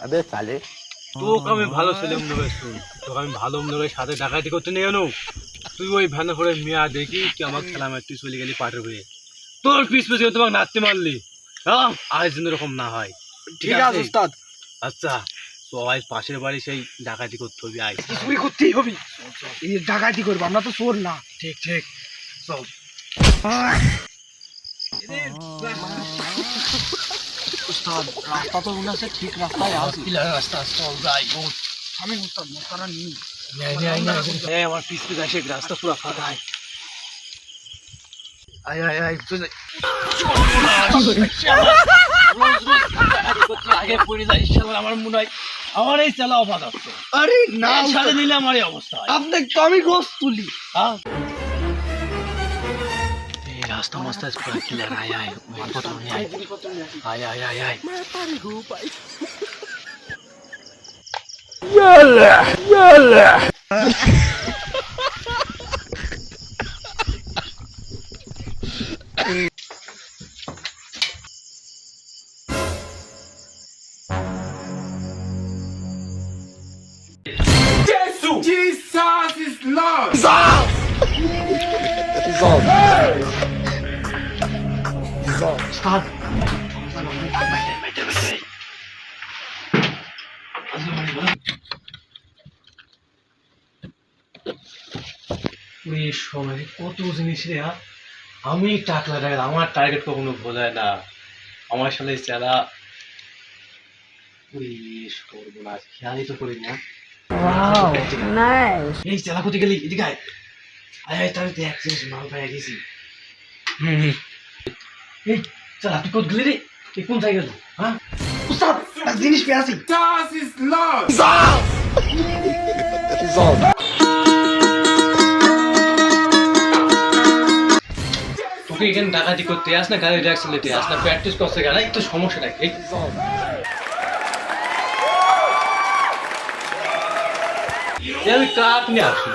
अबे साले তোকে আমি ভালো ছেলে মনে করে শুন, তোকে আমি ভালো মনে করে সাথে ডাকাতি করতে নিয়ে এনো, তুই ওই ভ্যানে করে মেয়া দেখি কি আমার খেলা মার তুই চলে গেলি পাটের হয়ে, তোর পিছ পিছিয়ে তোমাকে নাচতে মারলি। হ্যাঁ, আজ যেন এরকম না হয়। ঠিক আছে উস্তাদ। আচ্ছা সবাই পাশের বাড়ি সেই ডাকাতি করতে হবে, আয় চুরি করতেই হবে, এই ডাকাতি করবো, আমরা তো চোর না। ঠিক ঠিক চল। উস্তাদ রাস্তা তো মনে আছে ঠিক রাস্তায় আছে। রাস্তা চল যাই। আমি উস্তাদ মোতারা নিই। আমার পিছ পিছ আসে, রাস্তা পুরো ফাঁকা। আয় আয় আয় চল। আগে পড়ে যাই, আমার মনে হয় আমার এই চালা অবাধ আছে। আরে না সাথে নিলে আমার এই অবস্থা হয়। আপনি তো আমি গোস তুলি। হ্যাঁ এই রাস্তা মস্ত পুরো ক্লিয়ার। আয় আয় মালপত্র নিয়ে আয়। আয় আয় আয় আয় Jesus is Lord. সময় কত জিনিস রে। আমি টাকলা টাকা, আমার টার্গেট কখনো বোঝায় না। আমার সাথে চালা করবো না, খেয়ালই তো করি না। এই চালা কোথায় গেলি? এদিকে আয় আয় আয়, তাহলে এক জিনিস মাল পাই গেছি। এই চালা তুই কোথায় গেলি রে? তুই কোন জায়গায় গেল? হ্যাঁ উস্তাদ এক জিনিস পেয়েছি। Jesus is Lord. তোকে এখানে ডাকাতি করতে আস না, গাড়ি রিয়াক্সিলেটে আস না, প্র্যাকটিস করতে গেলে একটু সমস্যা থাকে। আমি কাক নিয়ে আসি,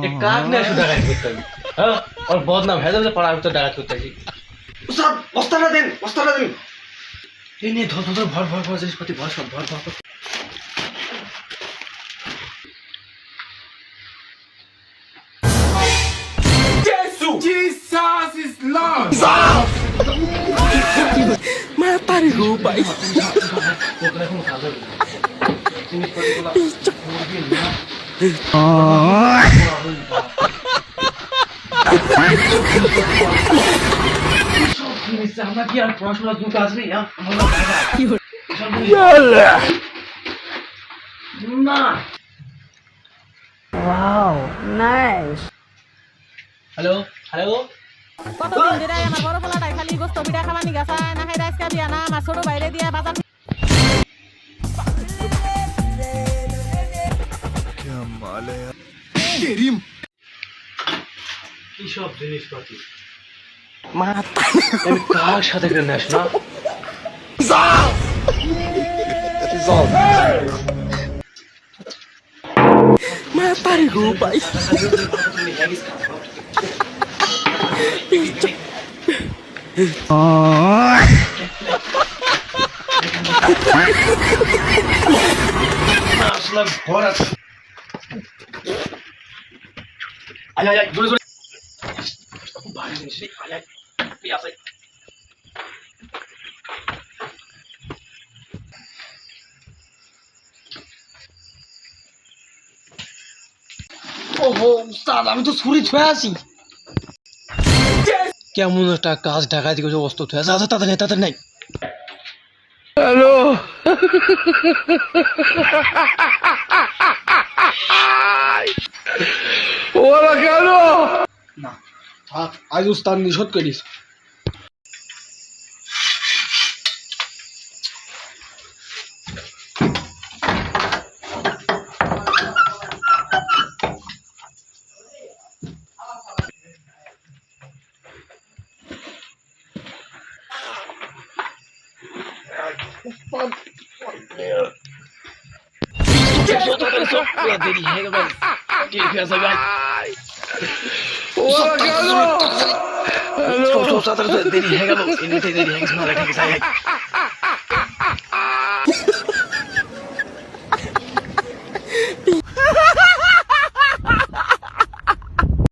এই কাক নিয়ে আসি ডাকাতি করতে আমি। হ্যাঁ ওর বদনাম ভেজা ভেজা পাড়ার ভিতরে ডাকাতি করতে আসি। উস্তাদ বস্তাটা দেন, বস্তাটা দেন। এই নিয়ে ধর ধর ভর ভর ভর জিনিসপাতি ভর, সব ভর ভর ভর। Jesus is Lord. মাতারি গো ভাই। তোকে এখন কাজ হবে জিনিসপাতিগুলো মুরগি না। আমরা কি আর পড়াশোনার জন্য আসবি? না Wow, nice. হ্যালো হ্যালো, কতদিন ধরে আমার বড় পোলাটাই খালি গোস্ত পিঠা খাবার নিয়ে গেছে না, খাই রাইস দিয়া না, আমার ছোট বাইরে দিয়া বাজার কি সব জিনিসপাতি আমি কার সাথে করে নেস না? মাতারি গো ভাই। ঘর আছে। আয় আয় আয় জোরে জোরে, ভারী জিনিস রে। আয় আয় এই আছে। ওহো উস্তাদ আমি তো ছুরি ছুঁয়ে আছি। কেমন একটা কাজ ডাকাতি করে অস্ত হয়ে আছে। আচ্ছা তাদের নেই, তাদের নেই। না থাক, আজ উস্তাদ নিষেধ করিস। দেরি হয়ে গেল ভাই, ঠিক আছে ভাই। দেরি হয়ে গেল, দেরি হয়ে গেছে না, ঠিক আছে।